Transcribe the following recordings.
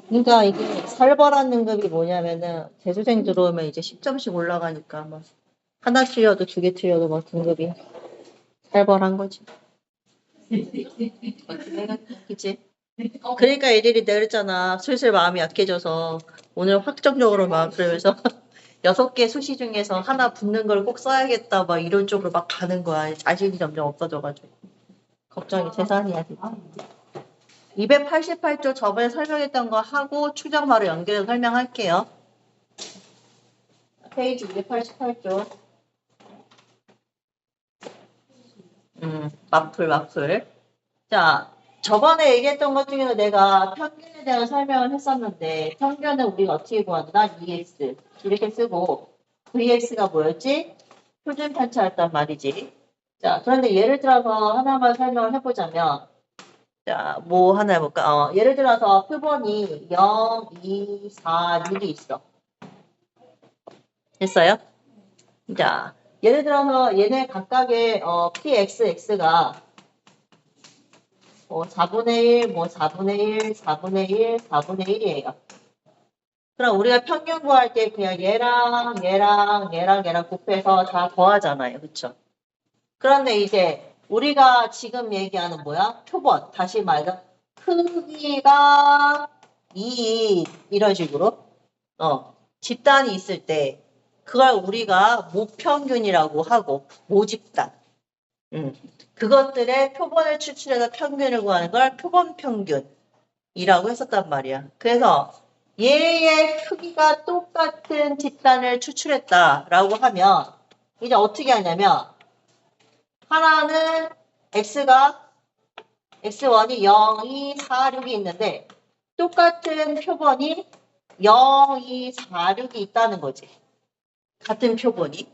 그러니까 이게 살벌한 등급이 뭐냐면은 재수생 들어오면 이제 10점씩 올라가니까 막 하나 틀려도 두 개 틀려도 막 등급이 살벌한 거지. 그치? 그러니까 애들이 내렸잖아. 슬슬 마음이 약해져서 오늘 확정적으로 막 그러면서 6개 수시 중에서 하나 붙는 걸 꼭 써야겠다 막 이런 쪽으로 막 가는 거야. 자신이 점점 없어져가지고. 걱정이 재산이야 진짜. 288조 저번에 설명했던 거 하고 추정바로 연결해서 설명할게요. 페이지 288조. 마플. 자, 저번에 얘기했던 것 중에서 내가 평균에 대한 설명을 했었는데 평균은 우리가 어떻게 구한다? EX 이렇게 쓰고 VX가 뭐였지? 표준 편차였단 말이지. 자, 그런데 예를 들어서 하나만 설명을 해보자면 자, 뭐 하나 해볼까? 예를 들어서 표본이 0, 2, 4, 6이 있어. 됐어요? 자, 예를 들어서 얘네 각각의 PXX가 4분의 1, 4분의 1, 4분의 1, 4분의 1이에요. 그럼 우리가 평균 구할 때 그냥 얘랑 곱해서 다 더하잖아요. 그쵸? 그런데 이제 우리가 지금 얘기하는 뭐야? 표본. 다시 말해서 크기가 2 이런 식으로 집단이 있을 때 그걸 우리가 모평균이라고 하고 모집단. 그것들의 표본을 추출해서 평균을 구하는 걸 표본평균이라고 했었단 말이야. 그래서 얘의 크기가 똑같은 집단을 추출했다라고 하면 이제 어떻게 하냐면 하나는 X가 X1이 0, 2, 4, 6이 있는데 똑같은 표본이 0, 2, 4, 6이 있다는 거지. 같은 표본이.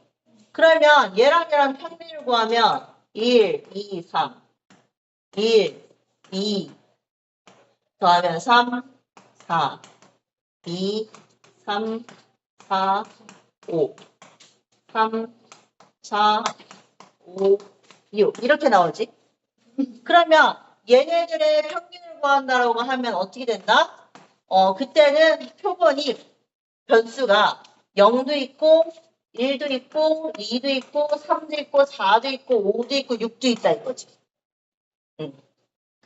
그러면 얘랑 평균을 구하면 1, 2, 3, 1, 2 더하면 3, 4, 2, 3, 4, 5, 3, 4, 5, 6 이렇게 나오지. 그러면 얘네들의 평균을 구한다라고 하면 어떻게 된다? 그때는 표본이 변수가 0도 있고 1도 있고 2도 있고 3도 있고 4도 있고 5도 있고 6도 있다 이거지. 그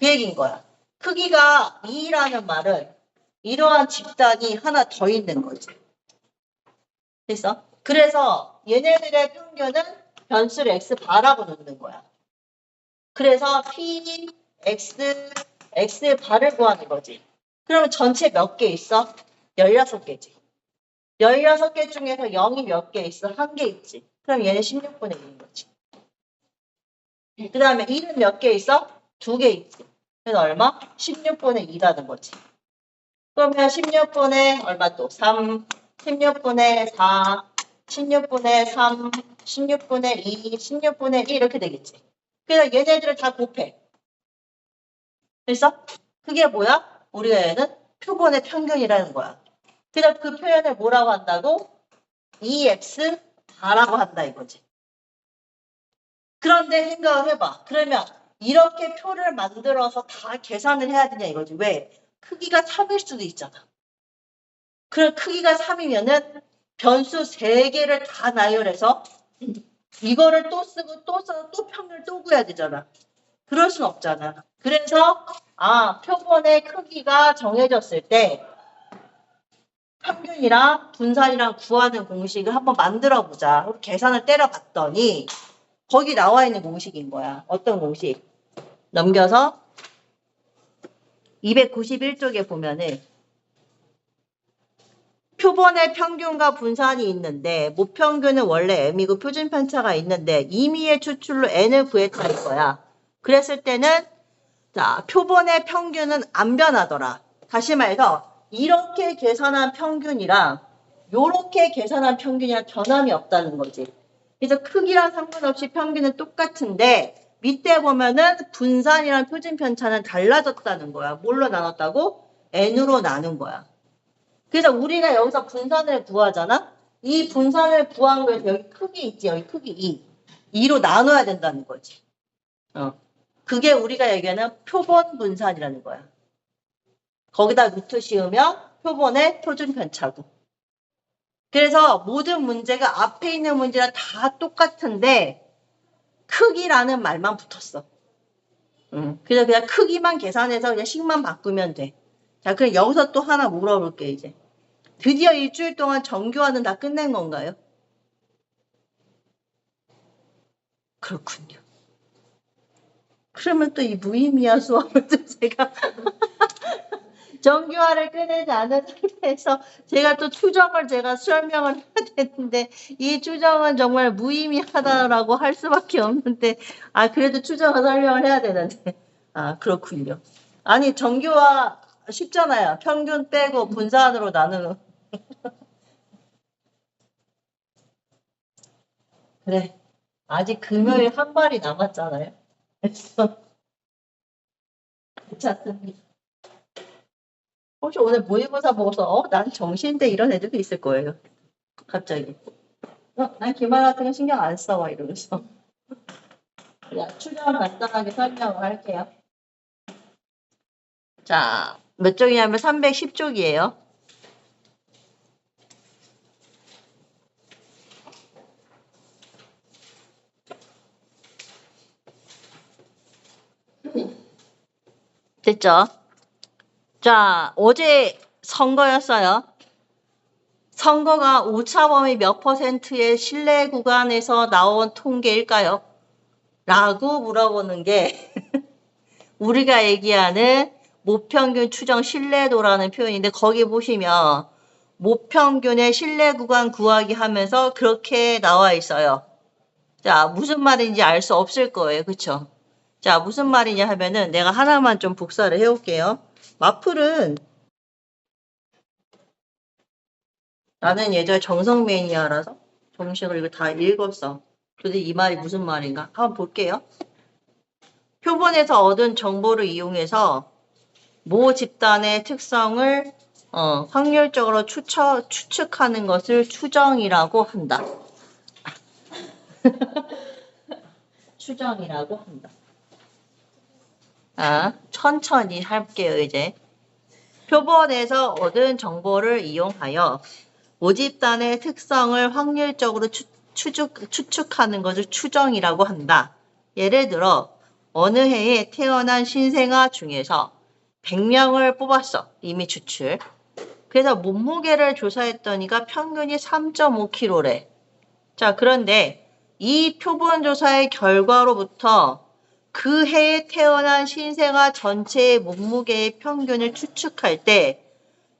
얘기인 거야. 크기가 2라는 말은 이러한 집단이 하나 더 있는 거지. 됐어? 그래서 얘네들의 평균은 변수를 x바라고 놓는 거야. 그래서 p, x, x 바를 구하는 거지. 그러면 전체 몇 개 있어? 16개지. 16개 중에서 0이 몇 개 있어? 1개 있지. 그럼 얘는 16분의 1인 거지. 그 다음에 1은 몇 개 있어? 2개 있지. 그래서 얼마? 16분의 2라는 거지. 그러면 16분의 얼마 또? 3, 16분의 4, 16분의 3, 16분의 2, 16분의 1 이렇게 되겠지. 그래서 얘네들을 다 곱해. 됐어? 그게 뭐야? 우리가 얘는 표본의 평균이라는 거야. 그래서 그 표현을 뭐라고 한다고? EX 바라고 한다 이거지. 그런데 생각을 해봐. 그러면 이렇게 표를 만들어서 다 계산을 해야 되냐 이거지. 왜? 크기가 3일 수도 있잖아. 그럼 크기가 3이면은 변수 3개를 다 나열해서 이거를 또 쓰고 또 써서 또 평균을 또 구해야 되잖아. 그럴 순 없잖아. 그래서 표본의 크기가 정해졌을 때 평균이랑 분산이랑 구하는 공식을 한번 만들어 보자. 계산을 때려봤더니 거기 나와 있는 공식인 거야. 어떤 공식? 넘겨서 291쪽에 보면은 표본의 평균과 분산이 있는데 모평균은 원래 m이고 표준 편차가 있는데 임의의 추출로 n을 구했다 이거야. 그랬을 때는 자 표본의 평균은 안 변하더라. 다시 말해서 이렇게 계산한 평균이랑 이렇게 계산한 평균이랑 변함이 없다는 거지. 그래서 크기랑 상관없이 평균은 똑같은데 밑에 보면은 분산이랑 표준 편차는 달라졌다는 거야. 뭘로 나눴다고? n으로 나눈 거야. 그래서 우리가 여기서 분산을 구하잖아? 이 분산을 구한 거에서 여기 크기 있지? 여기 크기 2. 2로 나눠야 된다는 거지. 그게 우리가 얘기하는 표본 분산이라는 거야. 거기다 루트 씌우면 표본의 표준 편차고. 그래서 모든 문제가 앞에 있는 문제랑 다 똑같은데 크기라는 말만 붙었어. 그래서 그냥 크기만 계산해서 그냥 식만 바꾸면 돼. 자, 그럼 여기서 또 하나 물어볼게, 이제. 드디어 일주일 동안 정규화는 다 끝낸 건가요? 그렇군요. 그러면 또 이 무의미한 수업을 또 제가 정규화를 끝내지 않은 상태에서 제가 또 추정을 제가 설명을 해야 되는데 이 추정은 정말 무의미하다라고 할 수밖에 없는데 그래도 추정을 설명을 해야 되는데 그렇군요. 아니 정규화 쉽잖아요. 평균 빼고 분산으로 나누는. 그래. 아직 금요일 한 발이 남았잖아요. 그래서 괜찮습니다. 혹시 오늘 모의고사 보고서 난 정신대 이런 애들도 있을 거예요. 갑자기. 난 기말 같은 거 신경 안 써. 와 이러면서. 그냥 추정 간단하게 설명을 할게요. 자, 몇 쪽이냐면 310쪽이에요. 됐죠? 자, 어제 선거였어요. 선거가 오차범위 몇 %의 신뢰 구간에서 나온 통계일까요? 라고 물어보는 게 우리가 얘기하는 모평균 추정 신뢰도라는 표현인데 거기 보시면 모평균의 신뢰 구간 구하기 하면서 그렇게 나와 있어요. 자, 무슨 말인지 알 수 없을 거예요. 그쵸? 자, 무슨 말이냐 하면은 내가 하나만 좀 복사를 해올게요. 마플은 나는 예전에 정성 매니아라서 정식을 이거 다 읽었어. 도대체 이 말이 무슨 말인가? 한번 볼게요. 표본에서 얻은 정보를 이용해서 모 집단의 특성을 확률적으로 추측하는 것을 추정이라고 한다. 추정이라고 한다. 천천히 할게요, 이제. 표본에서 얻은 정보를 이용하여 모집단의 특성을 확률적으로 추측하는 것을 추정이라고 한다. 예를 들어 어느 해에 태어난 신생아 중에서 100명을 뽑았어. 이미 추출. 그래서 몸무게를 조사했더니가 평균이 3.5kg래. 자, 그런데 이 표본 조사의 결과로부터 그 해에 태어난 신생아 전체의 몸무게의 평균을 추측할 때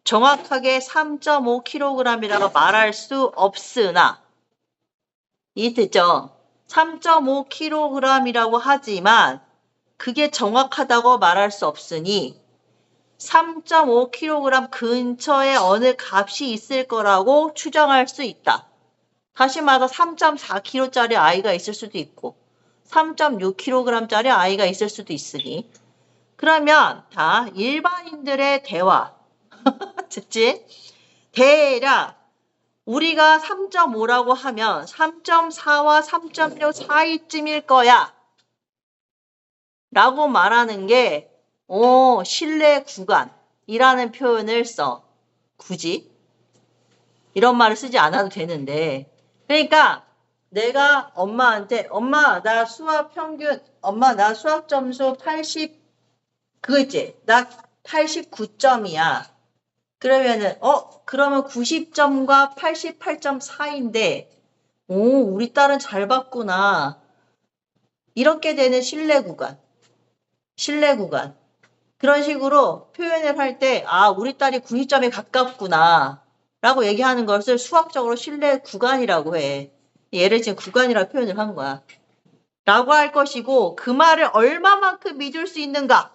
정확하게 3.5kg이라고 말할 수 없으나 이해됐죠? 3.5kg이라고 하지만 그게 정확하다고 말할 수 없으니 3.5kg 근처에 어느 값이 있을 거라고 추정할 수 있다. 다시 말해서 3.4kg짜리 아이가 있을 수도 있고 3.6kg짜리 아이가 있을 수도 있으니 그러면 일반인들의 대화 듣지? 대략 우리가 3.5라고 하면 3.4와 3.6 사이쯤일 거야 라고 말하는 게 신뢰 구간이라는 표현을 써. 굳이 이런 말을 쓰지 않아도 되는데 그러니까 내가 엄마한테 엄마 나 수학 평균 엄마 나 수학 점수 80 그거 있지? 나 89점이야. 그러면은 그러면 90점과 88점 사이인데 우리 딸은 잘 봤구나. 이렇게 되는 신뢰 구간. 그런 식으로 표현을 할 때 우리 딸이 90점에 가깝구나 라고 얘기하는 것을 수학적으로 신뢰 구간이라고 해. 얘를 지금 구간이라고 표현을 한 거야. 라고 할 것이고 그 말을 얼마만큼 믿을 수 있는가?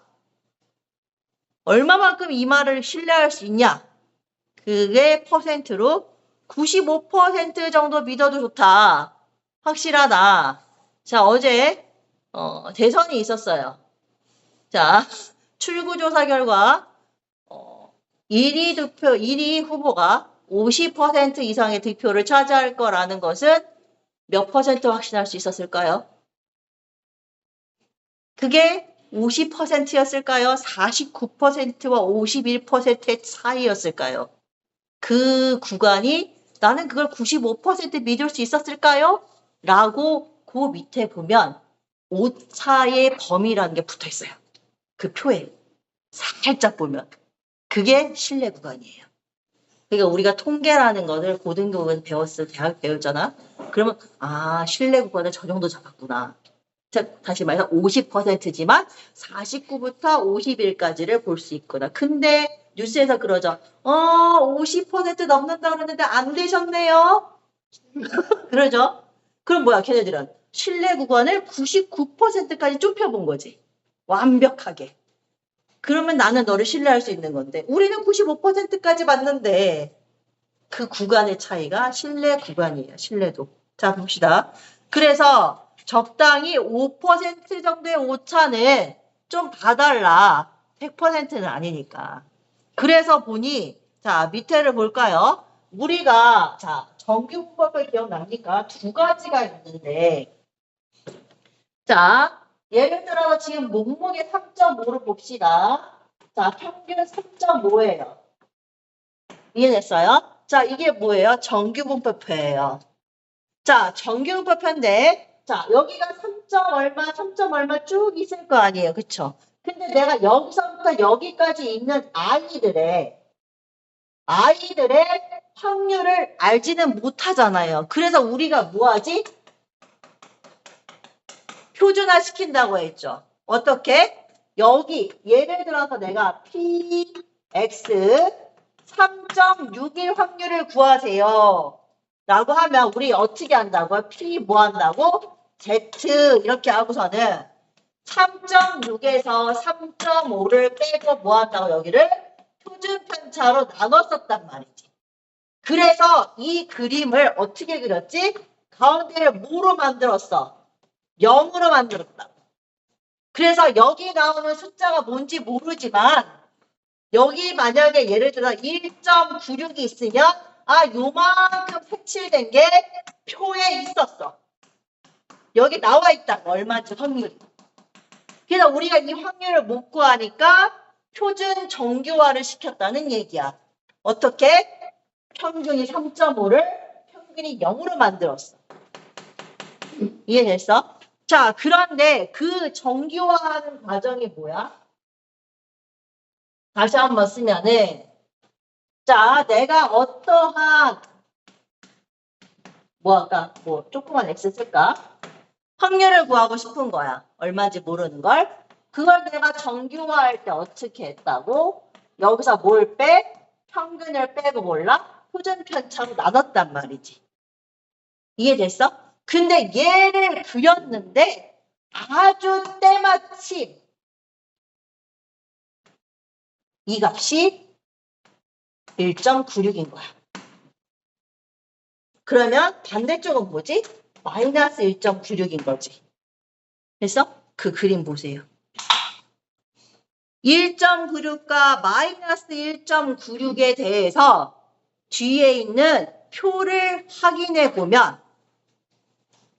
얼마만큼 이 말을 신뢰할 수 있냐? 그게 퍼센트로 95% 정도 믿어도 좋다. 확실하다. 자, 어제 대선이 있었어요. 자, 출구조사 결과 1위 후보가 50% 이상의 득표를 차지할 거라는 것은 몇 퍼센트 확신할 수 있었을까요? 그게 50%였을까요? 49%와 51%의 차이였을까요? 그 구간이 나는 그걸 95% 믿을 수 있었을까요? 라고 그 밑에 보면 오차의 범위라는 게 붙어 있어요. 그 표에 살짝 보면 그게 신뢰 구간이에요. 그러니까 우리가 통계라는 것을 고등교육은 배웠을 대학 배웠잖아. 그러면 신뢰 구간을 저 정도 잡았구나. 다시 말해서 50%지만 49부터 51까지를 볼 수 있구나. 근데 뉴스에서 그러죠. 50% 넘는다 그러는데 안 되셨네요. 그러죠. 그럼 뭐야 걔네들은 신뢰 구간을 99%까지 좁혀본 거지. 완벽하게. 그러면 나는 너를 신뢰할 수 있는 건데 우리는 95%까지 봤는데 그 구간의 차이가 신뢰 구간이에요. 신뢰도. 자 봅시다. 그래서 적당히 5% 정도의 오차는 좀 봐달라. 100%는 아니니까. 그래서 보니 자 밑에를 볼까요? 우리가 자 정규분법을 기억납니까? 두 가지가 있는데 자 예를 들어서 지금 몸무게 3.5를 봅시다. 자 평균 3.5예요. 이해됐어요? 자 이게 뭐예요? 정규분법표예요. 자 정규분법표인데 자 여기가 3점 얼마 3점 얼마 쭉 있을 거 아니에요. 그쵸? 근데 내가 여기서부터 여기까지 있는 아이들의 확률을 알지는 못하잖아요. 그래서 우리가 뭐하지? 표준화 시킨다고 했죠. 어떻게? 여기 예를 들어서 내가 px 3.61 확률을 구하세요. 라고 하면 우리 어떻게 한다고요? p 뭐 한다고? z 이렇게 하고서는 3.6에서 3.5를 빼고 뭐 한다고 여기를 표준 편차로 나눴었단 말이지. 그래서 이 그림을 어떻게 그렸지? 가운데를 뭐로 만들었어? 0으로 만들었다. 그래서 여기 나오는 숫자가 뭔지 모르지만 여기 만약에 예를 들어 1.96이 있으면 요만큼 색칠된 게 표에 있었어. 여기 나와 있다. 얼마인지 확률이. 그래서 우리가 이 확률을 못 구하니까 표준 정규화를 시켰다는 얘기야. 어떻게? 평균이 3.5를 평균이 0으로 만들었어. 이해됐어? 자, 그런데 그 정규화하는 과정이 뭐야? 다시 한번 쓰면은 자, 내가 어떠한 조그만 x 쓸까? 확률을 구하고 싶은 거야. 얼마인지 모르는 걸. 그걸 내가 정규화할 때 어떻게 했다고? 여기서 뭘 빼? 평균을 빼고 몰라? 표준 편차로 나눴단 말이지. 이해됐어? 근데 얘를 그렸는데 아주 때마침 이 값이 1.96인 거야. 그러면 반대쪽은 뭐지? 마이너스 1.96인 거지. 그래서 그 그림 보세요. 1.96과 마이너스 1.96에 대해서 뒤에 있는 표를 확인해 보면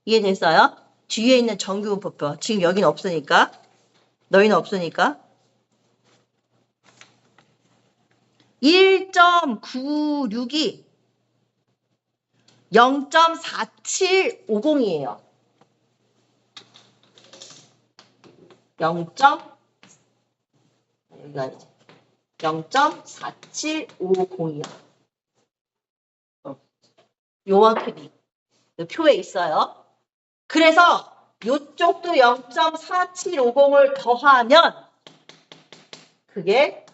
이해됐어요? 뒤에 있는 정규분법표. 지금 여기는 없으니까. 너희는 없으니까. 1.96이 0.4750이에요. 0.4750이요. 요만큼이 표에 있어요. 그래서 이쪽도 0.4750을 더하면 그게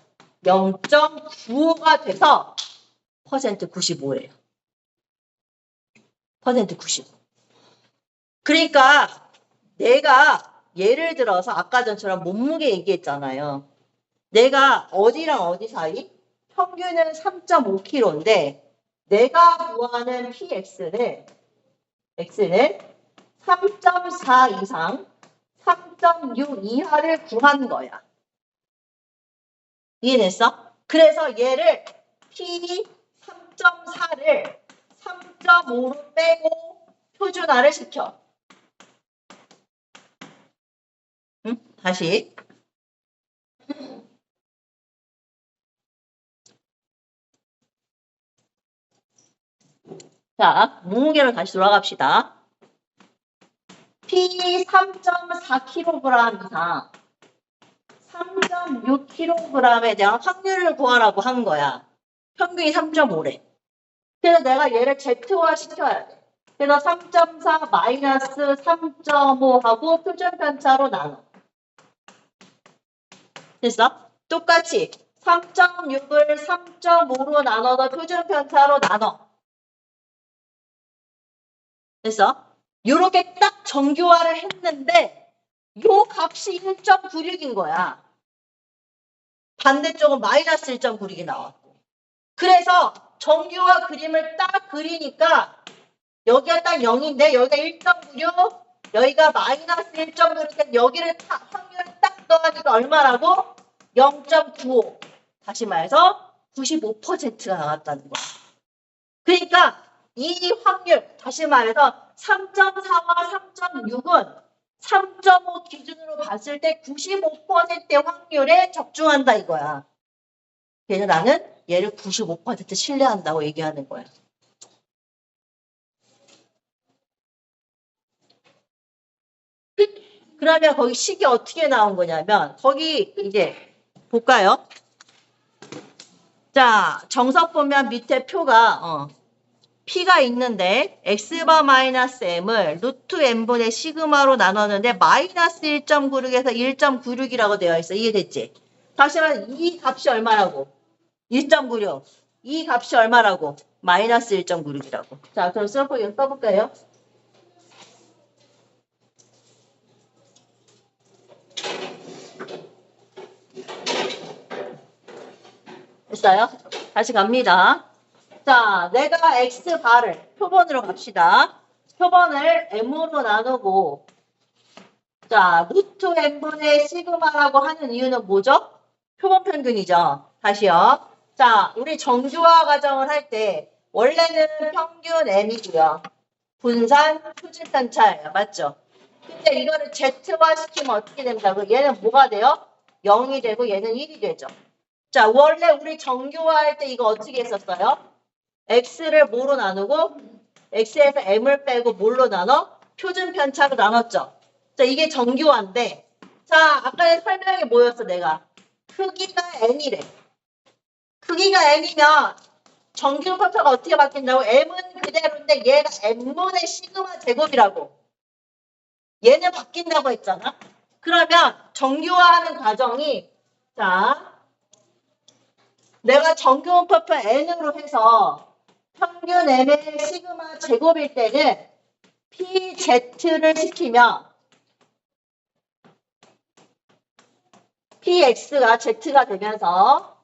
0.95가 돼서 퍼센트 95예요. 퍼센트 95. 그러니까 내가 예를 들어서 아까 전처럼 몸무게 얘기했잖아요. 내가 어디랑 어디 사이? 평균은 3.5kg인데 내가 구하는 x는 3.4 이상 3.6 이하를 구한 거야. 이해됐어? 그래서 얘를 P 3.4를 3.5로 빼고 표준화를 시켜. 응? 다시. 자, 몸무게로 다시 돌아갑시다. P 3.4kg 이상 3.6kg에 대한 확률을 구하라고 한 거야. 평균이 3.5래. 그래서 내가 얘를 Z화 시켜야 돼. 그래서 3.4 마이너스 3.5 하고 표준 편차로 나눠. 됐어? 똑같이 3.6을 3.5로 나눠서 표준 편차로 나눠. 됐어? 요렇게 딱 정규화를 했는데 요 값이 1.96인 거야. 반대쪽은 마이너스 1.96이 나왔고. 그래서 정규화 그림을 딱 그리니까 여기가 딱 0인데 여기가 1.96, 여기가 마이너스 1.96인데 여기를 확률을 딱 넣으니까 얼마라고? 0.95. 다시 말해서 95%가 나왔다는 거야. 그러니까 이 확률, 다시 말해서 3.4와 3.6은 3.5 기준으로 봤을 때 95%의 확률에 적중한다 이거야. 그래서 나는 얘를 95% 신뢰한다고 얘기하는 거야. 그러면 거기 식이 어떻게 나온 거냐면 거기 이제 볼까요? 자, 정석 보면 밑에 표가 P가 있는데 x바 마이너스 m을 루트 m분의 시그마로 나눴는데 마이너스 1.96에서 1.96이라고 되어 있어. 이해됐지? 다시 말해 이 값이 얼마라고? 1.96. 이 값이 얼마라고? 마이너스 1.96이라고. 자, 그럼 써볼게요. 써볼까요? 됐어요? 다시 갑니다. 자, 내가 x바를 표본으로 갑시다. 표본을 m으로 나누고 자, 루트 m분의 시그마라고 하는 이유는 뭐죠? 표본 평균이죠. 다시요. 자, 우리 정규화 과정을 할 때 원래는 평균 m이고요. 분산 표준 편차예요. 맞죠? 근데 이거를 Z화 시키면 어떻게 된다고? 얘는 뭐가 돼요? 0이 되고 얘는 1이 되죠. 자, 원래 우리 정규화할 때 이거 어떻게 했었어요? x를 뭐로 나누고 x에서 m을 빼고 뭘로 나눠? 표준 편차로 나눴죠. 자, 이게 정규화인데 자, 아까 설명이 뭐였어 내가? 크기가 n이래. 크기가 n이면 정규 편차가 어떻게 바뀐다고? m은 그대로인데 얘가 n분의 시그마 제곱이라고. 얘는 바뀐다고 했잖아. 그러면 정규화하는 과정이 자, 내가 정규원법표 n으로 해서 평균 m의 시그마 제곱일 때는 pz를 시키면 px가 z가 되면서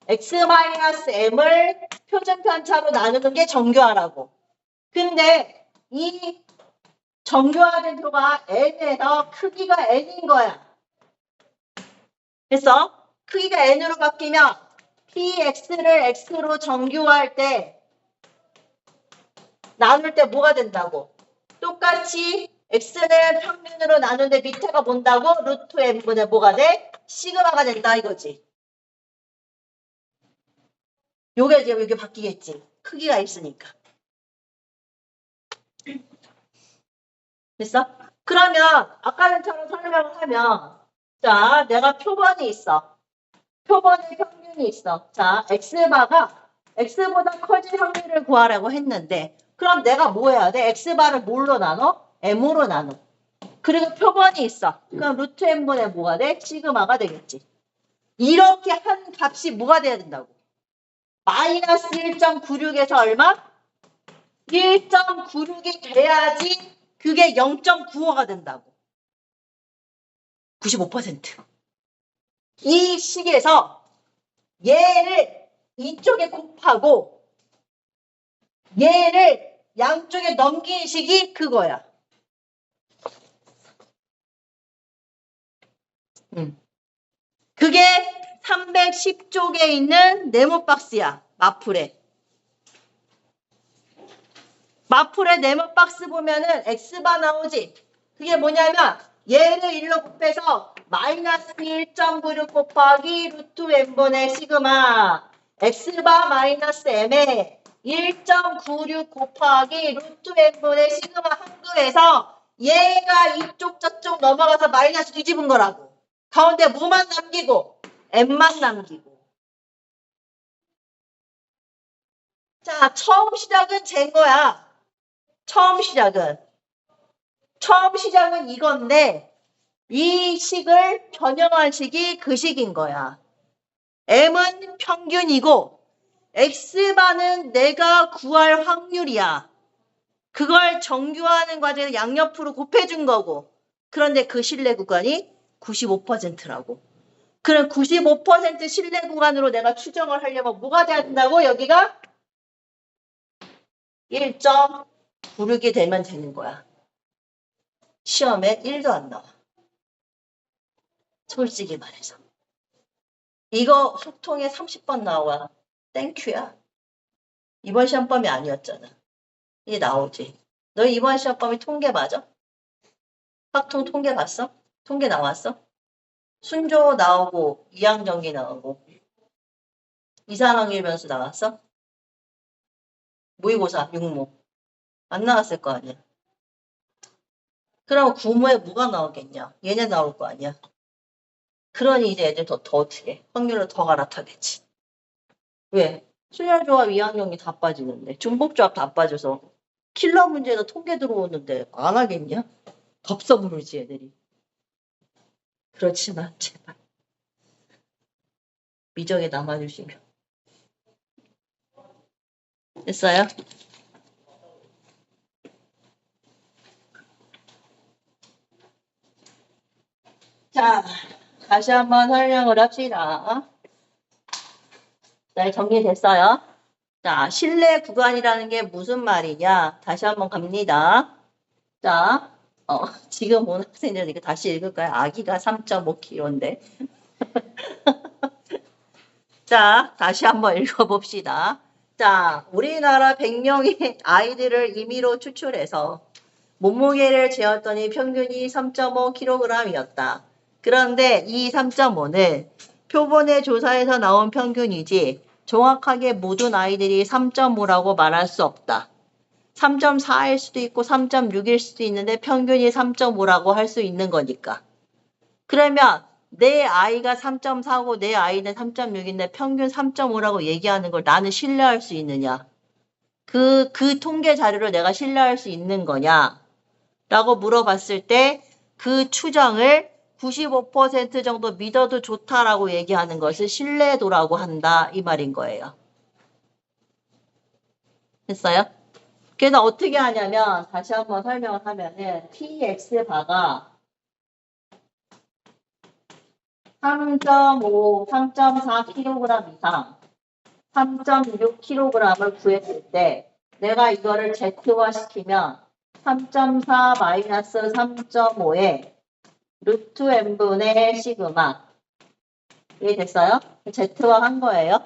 x-m을 표준 편차로 나누는 게 정규화라고. 근데 이 정규화된 표가 n에서 크기가 n인 거야. 그래서 크기가 n으로 바뀌면 px를 x로 정규화할 때 나눌 때 뭐가 된다고? 똑같이 x는 평균으로 나누는데 밑에가 뭔다고? 루트 m분의 뭐가 돼? 시그마가 된다 이거지. 요게 이제 이게 바뀌겠지. 크기가 있으니까. 됐어? 그러면 아까처럼 설명을 하면 자, 내가 표본이 있어. 표본의 평균이 있어. 자, x바가 x보다 커질 확률을 구하라고 했는데 그럼 내가 뭐 해야 돼? x바를 뭘로 나눠? m으로 나눠. 그리고 표본이 있어. 그럼 루트 m분의 뭐가 돼? 시그마가 되겠지. 이렇게 한 값이 뭐가 돼야 된다고? 마이너스 1.96에서 얼마? 1.96이 돼야지 그게 0.95가 된다고. 95%. 이 식에서 얘를 이쪽에 곱하고 얘를 양쪽에 넘긴 식이 그거야. 그게 310쪽에 있는 네모박스야. 마풀에. 마풀에 네모박스 보면은 X바 나오지. 그게 뭐냐면 얘를 1로 곱해서 마이너스 1.96 곱하기 루트 n분의 시그마 x바 마이너스 m에 1.96 곱하기 루트 n분의 시그마 한글에서 얘가 이쪽 저쪽 넘어가서 마이너스 뒤집은 거라고. 가운데 뭐만 남기고 m만 남기고. 자, 처음 시작은 잰 거야. 처음 시작은 이건데 이 식을 변형한 식이 그 식인 거야. m은 평균이고 x바는 내가 구할 확률이야. 그걸 정규화하는 과정에서 양옆으로 곱해준 거고. 그런데 그 신뢰 구간이 95%라고. 그럼 95% 신뢰 구간으로 내가 추정을 하려면 뭐가 돼야 된다고? 여기가 1.96이 되면 되는 거야. 시험에 1도 안 나와. 솔직히 말해서. 이거 확통에 30번 나와. 땡큐야. 이번 시험범위 아니었잖아. 이게 나오지. 너 이번 시험범위 통계 맞아? 확통 통계 봤어? 통계 나왔어? 순조 나오고 이항정리 나오고 이산항일 변수 나왔어? 모의고사, 육모. 안 나왔을 거 아니야. 그럼 구모에 뭐가 나오겠냐? 얘네 나올 거 아니야. 그러니 이제 애들 더 어떻게 확률을 더 갈아타겠지. 왜? 순열조합 이항정리 다 빠지는데 중복조합 다 빠져서 킬러 문제에서 통계 들어오는데 안 하겠냐? 덥석 부르지 애들이. 그렇지만 제발 미적에 남아주시면. 됐어요? 자, 다시 한번 설명을 합시다. 네, 정리됐어요? 자, 신뢰 구간이라는 게 무슨 말이냐? 다시 한번 갑니다. 자, 지금 온 학생들은 이거 다시 읽을까요? 아기가 3.5kg인데. 자, 다시 한번 읽어봅시다. 자, 우리나라 100명의 아이들을 임의로 추출해서 몸무게를 재었더니 평균이 3.5kg이었다. 그런데 이 3.5는 표본의 조사에서 나온 평균이지 정확하게 모든 아이들이 3.5라고 말할 수 없다. 3.4일 수도 있고 3.6일 수도 있는데 평균이 3.5라고 할 수 있는 거니까. 그러면 내 아이가 3.4고 내 아이는 3.6인데 평균 3.5라고 얘기하는 걸 나는 신뢰할 수 있느냐? 그 통계 자료를 내가 신뢰할 수 있는 거냐? 라고 물어봤을 때 그 추정을 95% 정도 믿어도 좋다라고 얘기하는 것을 신뢰도라고 한다. 이 말인 거예요. 됐어요? 그래서 어떻게 하냐면 다시 한번 설명을 하면은 TX바가 3.5, 3.4kg 이상 3.6kg을 구했을 때 내가 이거를 Z화시키면 3.4 마이너스 3.5에 루트 n분의 시그마 이해됐어요? Z화 한 거예요.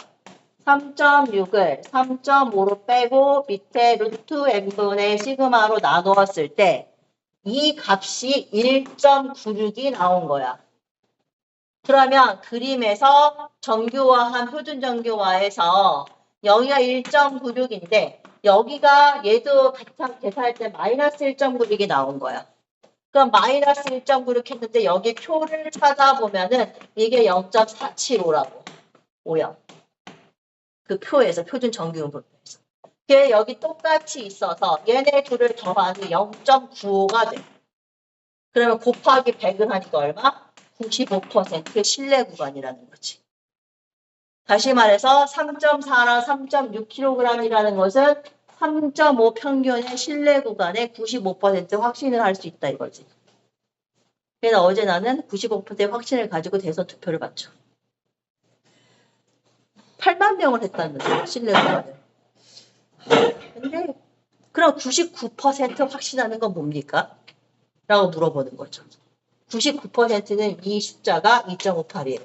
3.6을 3.5로 빼고 밑에 루트 n분의 시그마로 나누었을 때 이 값이 1.96이 나온 거야. 그러면 그림에서 정규화한 표준 정규화에서 여기가 1.96인데 여기가 얘도 계산할 때 마이너스 1.96이 나온 거야. 그럼 마이너스 1.96 했는데 여기 표를 찾아보면은 이게 0.475라고. 오형. 그 표에서 표준 정규분에서. 그게 여기 똑같이 있어서 얘네 둘을 더하니 0.95가 돼. 그러면 곱하기 100을 하니까 얼마? 95% 신뢰 구간이라는 거지. 다시 말해서 3.4나 3.6kg이라는 것은 3.5 평균의 신뢰 구간에 95% 확신을 할 수 있다 이거지. 그래서 어제 나는 95%의 확신을 가지고 대선 투표를 받죠. 8만 명을 했다는데 신뢰 구간을. 근데 그럼 99% 확신하는 건 뭡니까? 라고 물어보는 거죠. 99%는 이 숫자가 2.58이에요.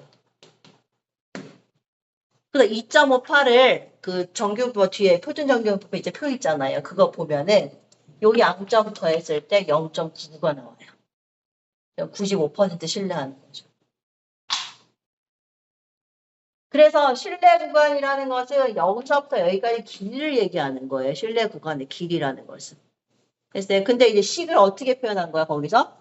그래서 2.58을 그 정규부 뒤에 표준 정규부 이제 표 있잖아요. 그거 보면은 여기 양점 더했을 때 0.99가 나와요. 95% 신뢰하는 거죠. 그래서 신뢰 구간이라는 것은 여기서부터 여기까지 길이를 얘기하는 거예요. 신뢰 구간의 길이라는 것은. 그래서 근데 이제 식을 어떻게 표현한 거야, 거기서?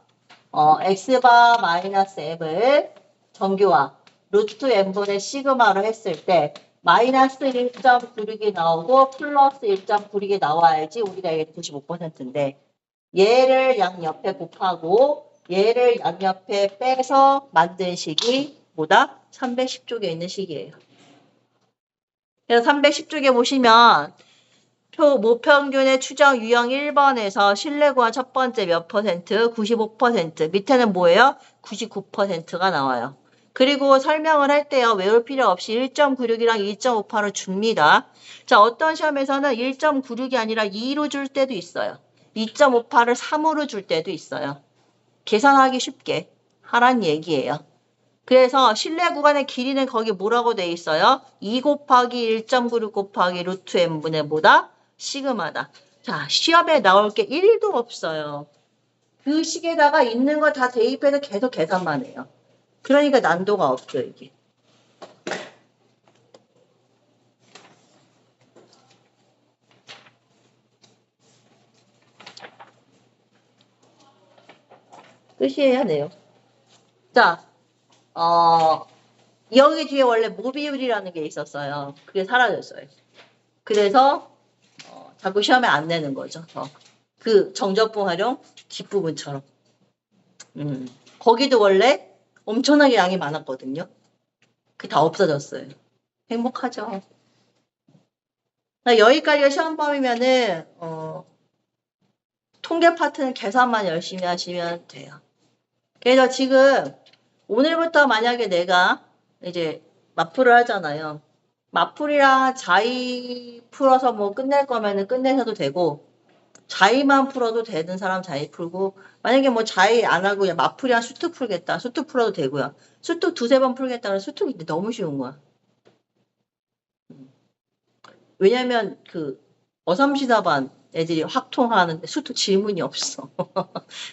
x바 마이너스 m을 정규화 루트 n분의 시그마로 했을 때 마이너스 1.96이 나오고 플러스 1.96이 나와야지 우리가 얘기 95%인데 얘를 양옆에 곱하고 얘를 양옆에 빼서 만든 식이 뭐다? 310쪽에 있는 식이에요. 그래서 310쪽에 보시면 모평균의 추정 유형 1번에서 신뢰구간 첫 번째 몇 퍼센트? 95%. 밑에는 뭐예요? 99%가 나와요. 그리고 설명을 할 때요. 외울 필요 없이 1.96이랑 2.58을 줍니다. 자, 어떤 시험에서는 1.96이 아니라 2로 줄 때도 있어요. 2.58을 3으로 줄 때도 있어요. 계산하기 쉽게 하란 얘기예요. 그래서 신뢰 구간의 길이는 거기 뭐라고 돼 있어요? 2 곱하기 1.96 곱하기 루트 n분의 뭐다? 시그마다. 자, 시험에 나올 게 1도 없어요. 그 식에다가 있는 거 다 대입해서 계속 계산만 해요. 그러니까 난도가 없죠, 이게. 끝이에요, 네요. 자, 여기 뒤에 원래 모비율이라는 게 있었어요. 그게 사라졌어요. 그래서 자꾸 시험에 안 내는 거죠. 그 정적분 활용 뒷부분처럼. 거기도 원래 엄청나게 양이 많았거든요. 그게 다 없어졌어요. 행복하죠. 여기까지가 시험범위면은 통계 파트는 계산만 열심히 하시면 돼요. 그래서 지금 오늘부터 만약에 내가 이제 마풀을 하잖아요. 마풀이랑 자의 풀어서 뭐 끝낼 거면은 끝내셔도 되고 자의만 풀어도 되는 사람 자의 풀고 만약에 뭐 자의 안 하고 그냥 마풀이랑 수특 풀겠다. 수특 풀어도 되고요. 수특 2-3번 풀겠다. 그러면 수특이 너무 쉬운 거야. 왜냐면 그 어삼시다반 애들이 확통하는데 수특 질문이 없어.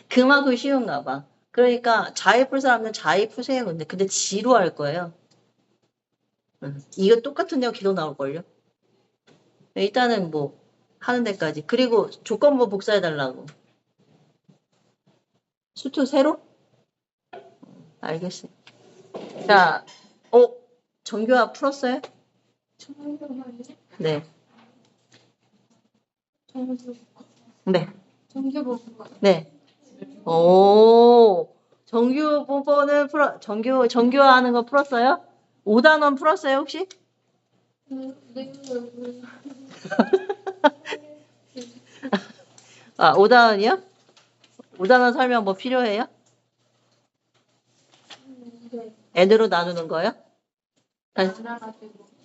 그만큼 쉬운가 봐. 그러니까 자의 풀 사람은 자의 푸세요. 근데 지루할 거예요. 이거 똑같은 내용 기록 나올걸요? 일단은 뭐 하는 데까지. 그리고 조건부 복사해달라고. 수특 새로? 알겠어요. 자, 정규화 풀었어요? 네. 네. 네. 오, 정규 부분을 정규화하는 거 풀었어요? 5단원 풀었어요, 혹시? 아, 5단원이요? 5단원 설명 뭐 필요해요? N으로 나누는 거요?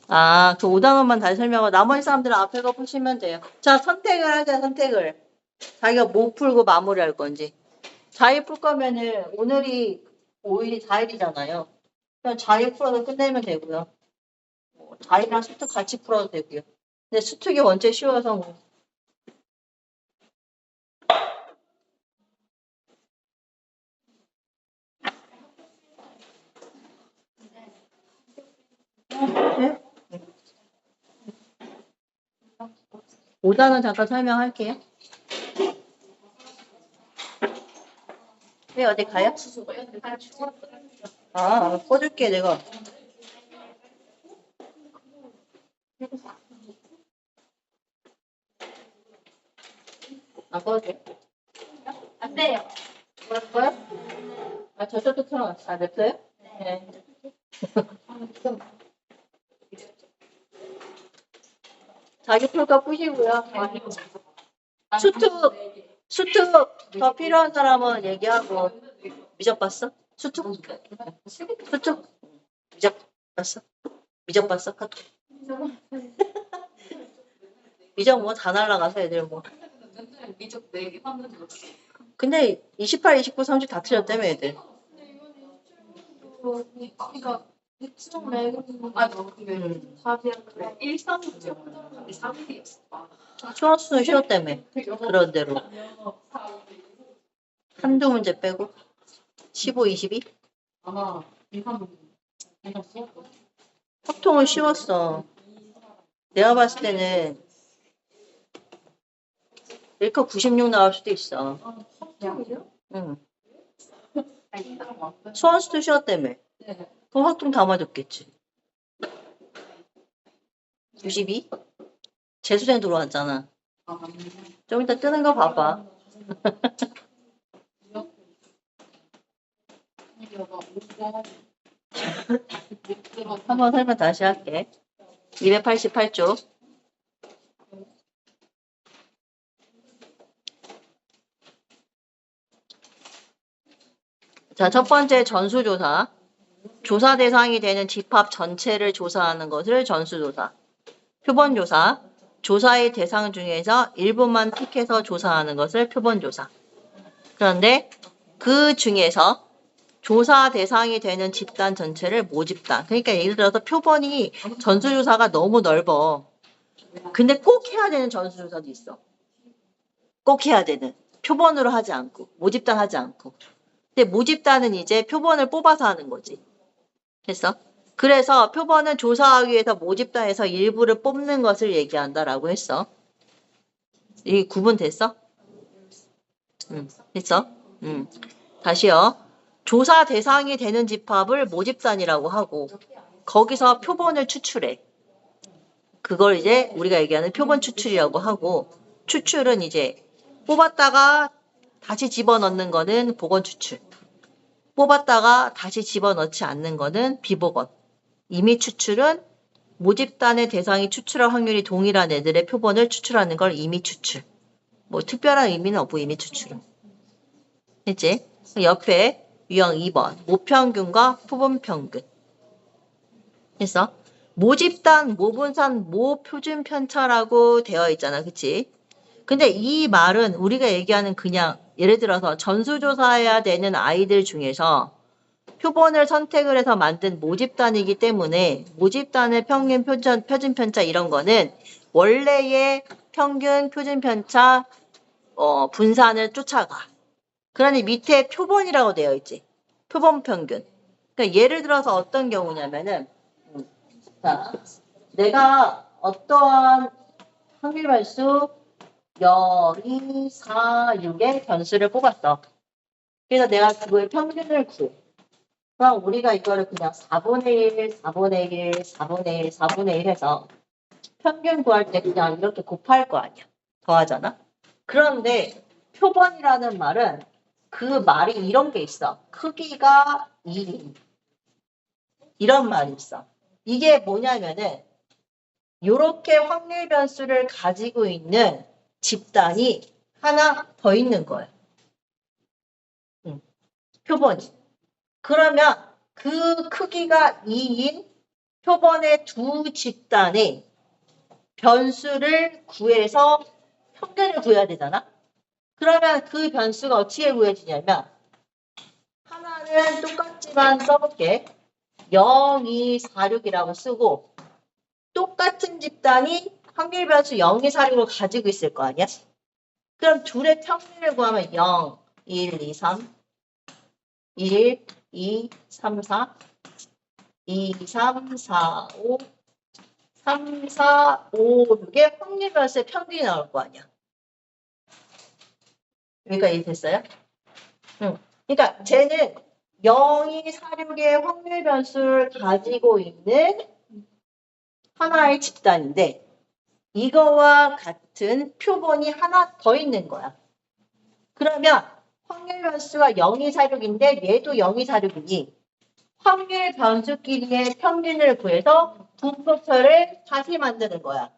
아, 그 5단원만 다시 설명하고 나머지 사람들은 앞에 거 푸시면 돼요. 자, 선택을 하자, 선택을. 자기가 뭐 풀고 마무리할 건지. 자의 풀 거면은 오늘이 5일이 4일이잖아요. 그냥 자의 풀어서 끝내면 되고요. 자의랑 수특 같이 풀어도 되고요. 근데 수특이 원체 쉬워서 뭐. 네? 5단원 잠깐 설명할게요. 네, 어디 가요? 아, 꺼줄게, 내가. 안 꺼도 돼? 안 돼요. 뭐할 거야? 아, 저쪽도 틀어놨어. 아, 냅둬요? 네. 자기 풀거 푸시고요. 수특 더 필요한 사람은 얘기하고. 미적 봤어? 수특? 수특? 미적 봤어? 미적 봤어? 카톡. 미적 뭐 다 날라가서 애들 뭐. 미적 4개 봤는데 근데 28, 29, 30 다 틀렸다며 애들. 그러니까 수정 내고 답이 1, 3, 3일이었어. 수학수는 쉬웠다며. 그런 대로. 한두 문제 빼고. 15, 22? 아마 이상 쉬웠고 확통은 쉬웠어. 내가 봤을 때는 1컷 96 나올 수도 있어. 확정이요? 응. 아니 딱 왔어요. 수원수도 쉬웠다며. 네. 그럼 확통 다 맞았겠지. 92? 재수생 들어왔잖아. 아 맞네. 좀 이따 뜨는 거 봐봐. 한번 설명 다시 할게. 288쪽. 자, 첫 번째 전수조사. 조사 대상이 되는 집합 전체를 조사하는 것을 전수조사. 표본조사. 조사의 대상 중에서 일부만 택해서 조사하는 것을 표본조사. 그런데 그 중에서 조사 대상이 되는 집단 전체를 모집단. 그러니까 예를 들어서 표본이 전수조사가 너무 넓어. 근데 꼭 해야 되는 전수조사도 있어. 꼭 해야 되는. 표본으로 하지 않고, 모집단 하지 않고. 근데 모집단은 이제 표본을 뽑아서 하는 거지. 됐어? 그래서 표본은 조사하기 위해서 모집단에서 일부를 뽑는 것을 얘기한다라고 했어. 이 구분 됐어? 됐어? 다시요. 조사 대상이 되는 집합을 모집단이라고 하고 거기서 표본을 추출해. 그걸 이제 우리가 얘기하는 표본 추출이라고 하고 추출은 이제 뽑았다가 다시 집어넣는 거는 복원 추출. 뽑았다가 다시 집어넣지 않는 거는 비복원. 임의 추출은 모집단의 대상이 추출할 확률이 동일한 애들의 표본을 추출하는 걸 임의 추출. 뭐 특별한 의미는 없고 임의 추출은. 했지? 옆에 유형 2번 모평균과 표본평균. 했어? 모집단, 모분산, 모표준 편차라고 되어 있잖아. 그치? 근데 이 말은 우리가 얘기하는 그냥 예를 들어서 전수조사해야 되는 아이들 중에서 표본을 선택을 해서 만든 모집단이기 때문에 모집단의 평균, 표준 편차 이런 거는 원래의 평균, 표준 편차, 분산을 쫓아가. 그러니 밑에 표본이라고 되어 있지. 표본 평균. 그러니까 예를 들어서 어떤 경우냐면은 자, 내가 어떠한 확률 발수 0, 2, 4, 6의 변수를 뽑았어. 그래서 내가 그거의 평균을 구해. 그럼 우리가 이거를 그냥 4분의 1, 4분의 1, 4분의 1, 4분의 1 해서 평균 구할 때 그냥 이렇게 곱할 거 아니야. 더하잖아. 그런데 표본이라는 말은 그 말이 이런 게 있어. 크기가 2. 이런 말이 있어. 이게 뭐냐면은 요렇게 확률 변수를 가지고 있는 집단이 하나 더 있는 거예요. 표본이. 그러면 그 크기가 2인 표본의 두 집단의 변수를 구해서 평균을 구해야 되잖아. 그러면 그 변수가 어떻게 구해지냐면 하나는 똑같지만 써볼게. 0, 2, 4, 6이라고 쓰고 똑같은 집단이 확률 변수 0, 2, 4, 6을 가지고 있을 거 아니야? 그럼 둘의 평균을 구하면 0, 1, 2, 3, 1, 2, 3, 4, 2, 3, 4, 5, 3, 4, 5, 6의 확률 변수의 평균이 나올 거 아니야. 여기까지 이해됐어요? 응. 그러니까 쟤는 0, 2, 4, 6의 확률 변수를 가지고 있는 하나의 집단인데 이거와 같은 표본이 하나 더 있는 거야. 그러면 확률 변수가 0, 2, 4, 6인데 얘도 0, 2, 4, 6이니 확률 변수끼리의 평균을 구해서 분포표를 다시 만드는 거야.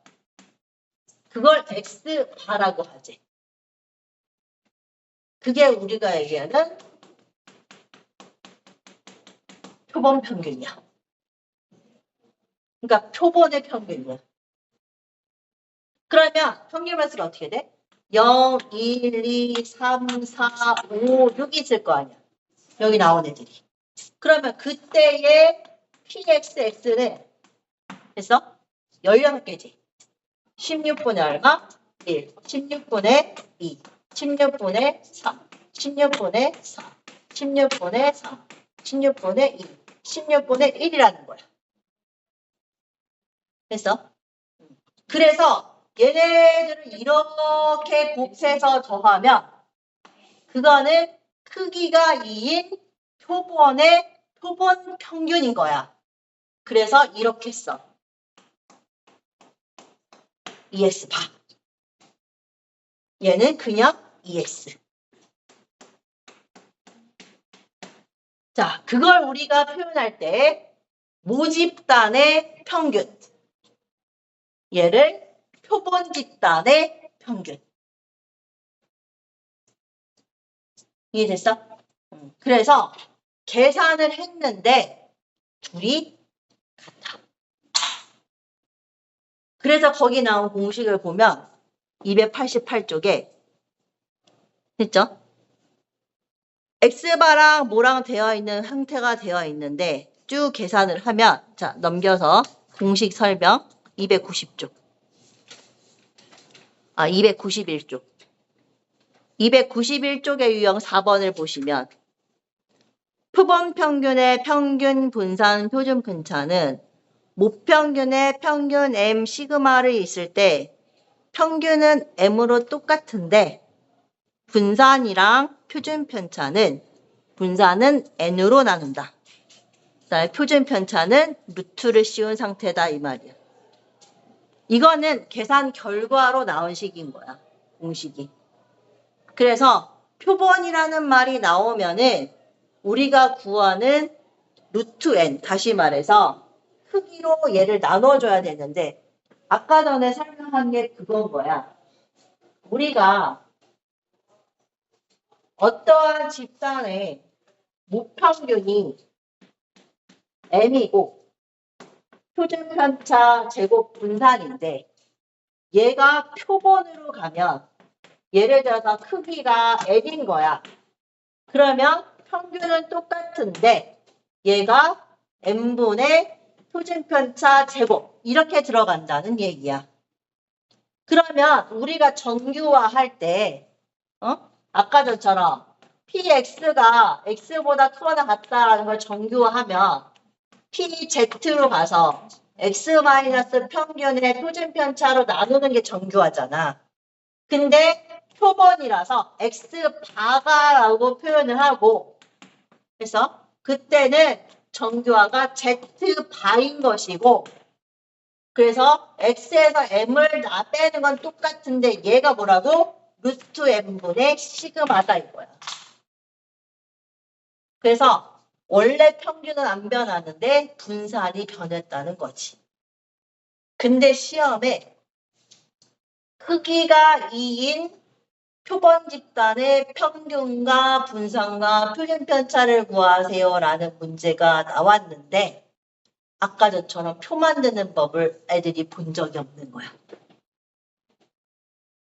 그걸 X바라고 하지. 그게 우리가 얘기하는 표본 평균이야. 그러니까 표본의 평균이야. 그러면 확률 변수가 어떻게 돼? 0, 1, 2, 3, 4, 5, 6이 있을 거 아니야. 여기 나온 애들이. 그러면 그때의 PXX는 됐어? 16개지. 16분의 얼마? 1. 16분의 2. 16분의 3. 16분의 4. 16분의 4, 16분의 2, 16분의 1이라는 거야. 됐어? 그래서 얘네들을 이렇게 곱해서 더하면 그거는 크기가 2인 표본의 표본 평균인 거야. 그래서 이렇게 써. ES 봐. 얘는 그냥 ES. 자, 그걸 우리가 표현할 때 모집단의 평균. 얘를 표본 집단의 평균. 이해됐어? 그래서 계산을 했는데 둘이 같아. 그래서 거기 나온 공식을 보면 288쪽에 됐죠? X바랑 뭐랑 되어 있는 형태가 되어 있는데 쭉 계산을 하면 자 넘겨서 공식 설명 290쪽 291쪽 291쪽의 유형 4번을 보시면 표본 평균의 평균 분산 표준 편차는 모평균의 평균 M 시그마를 있을 때 평균은 M으로 똑같은데 분산이랑 표준 편차는 분산은 N으로 나눈다. 그다음에 표준 편차는 루트를 씌운 상태다 이 말이야. 이거는 계산 결과로 나온 식인 거야. 공식이. 그래서 표본이라는 말이 나오면은 우리가 구하는 루트 N 다시 말해서 크기로 얘를 나눠줘야 되는데 아까 전에 설명한 게 그건 거야. 우리가 어떠한 집단의 모평균이 M이고 표준편차 제곱 분산인데 얘가 표본으로 가면 예를 들어서 크기가 N인 거야. 그러면 평균은 똑같은데 얘가 N분의 표준편차 제곱 이렇게 들어간다는 얘기야. 그러면 우리가 정규화할 때 아까 전처럼 PX가 X보다 크거나 같다라는 걸 정규화하면 PZ로 가서 X 마이너스 평균의 표준편차로 나누는 게 정규화잖아. 근데 표본이라서 X바가라고 표현을 하고 그래서 그때는 정규화가 Z바인 것이고 그래서 X에서 M을 빼는 건 똑같은데 얘가 뭐라고? 루트 M분의 시그마다 이거야. 그래서 원래 평균은 안 변하는데 분산이 변했다는 거지. 근데 시험에 크기가 2인 표본 집단의 평균과 분산과 표준 편차를 구하세요라는 문제가 나왔는데 아까 전처럼 표 만드는 법을 애들이 본 적이 없는 거야.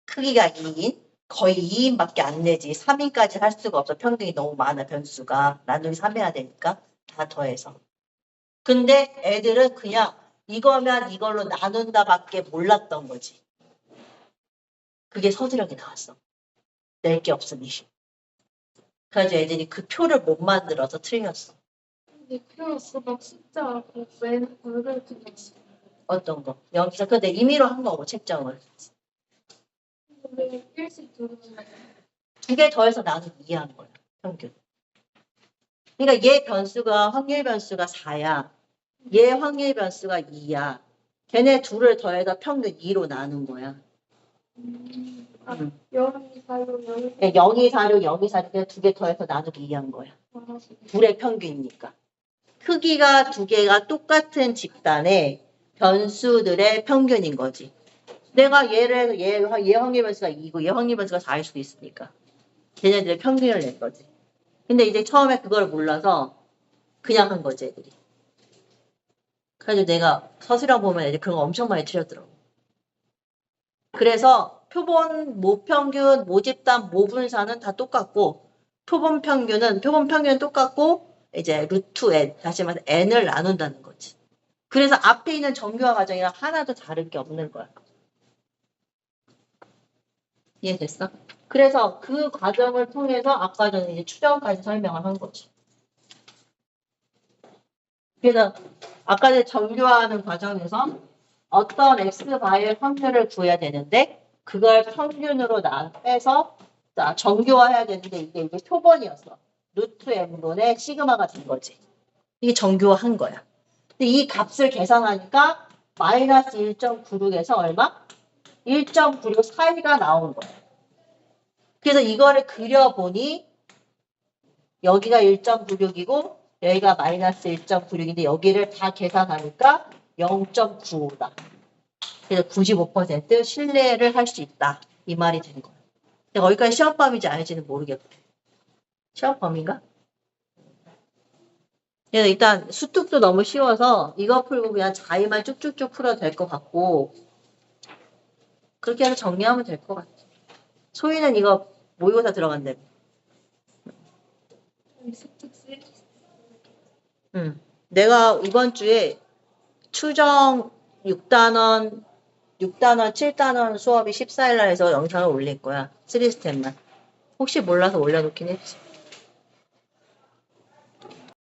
크기가 2인, 거의 2인밖에 안 내지 3인까지 할 수가 없어. 평균이 너무 많아 변수가. 나누기 3 해야 되니까 다 더해서. 근데 애들은 그냥 이거면 이걸로 나눈다밖에 몰랐던 거지. 그게 서술형이 나왔어. 낼 게 없으니. 그래서 애들이 그 표를 못 만들어서 틀렸어. 근데 그래서 막 진짜 왜 그렇게 됐지? 어떤 거? 여기서 근데 임의로 한 거고 책정을. 왜 일씩 들으면 2개 더해서 나누기 2한 거야. 평균. 그러니까 얘 변수가 확률 변수가 4야. 얘 확률 변수가 2야. 걔네 둘을 더해서 평균 2로 나눈 거야. 0이 4로 0이 0이 4로 0이 4로 그냥 2개 더해서 나누기 2한 거야. 둘의 평균이니까. 크기가 2개가 똑같은 집단의 변수들의 평균인 거지. 내가 얘를 얘 확률 변수가 2고 얘 확률 변수가 4일 수도 있으니까. 걔네들의 평균을 낸 거지. 근데 이제 처음에 그걸 몰라서 그냥 한 거지 애들이. 그래서 내가 서술형 보면 애들 그런 거 엄청 많이 틀렸더라고. 그래서 표본 모평균, 모집단, 모분산은 다 똑같고 표본 평균은 똑같고 이제 루트 n, 다시 말해서 n을 나눈다는 거지. 그래서 앞에 있는 정규화 과정이랑 하나도 다를 게 없는 거야. 이해됐어? 그래서 그 과정을 통해서 아까 전에 이제 추정까지 설명을 한 거지. 그래서 아까 전에 정교화하는 과정에서 어떤 x바의 확률을 구해야 되는데 그걸 평균으로 빼서 정교화해야 되는데 이게 표본이었어. 루트 m분의 시그마가 된 거지. 이게 정교화한 거야. 근데 이 값을 계산하니까 마이너스 1.96에서 얼마? 1.96 사이가 나온 거야. 그래서 이거를 그려보니 여기가 1.96이고 여기가 마이너스 1.96인데 여기를 다 계산하니까 0.95다. 그래서 95% 신뢰를 할 수 있다. 이 말이 된 거야. 근데 거기까지 시험 범위인지 아닌지는 모르겠고. 시험 범위인가? 그래서 일단 수특도 너무 쉬워서 이거 풀고 그냥 자의만 쭉쭉쭉 풀어도 될 것 같고 그렇게 해서 정리하면 될 것 같아. 소희는 이거 모의고사 들어간대. 내가 이번 주에 추정 6단원, 7단원 수업이 14일 날 해서 영상을 올릴 거야. 3스텝만. 혹시 몰라서 올려놓긴 했지.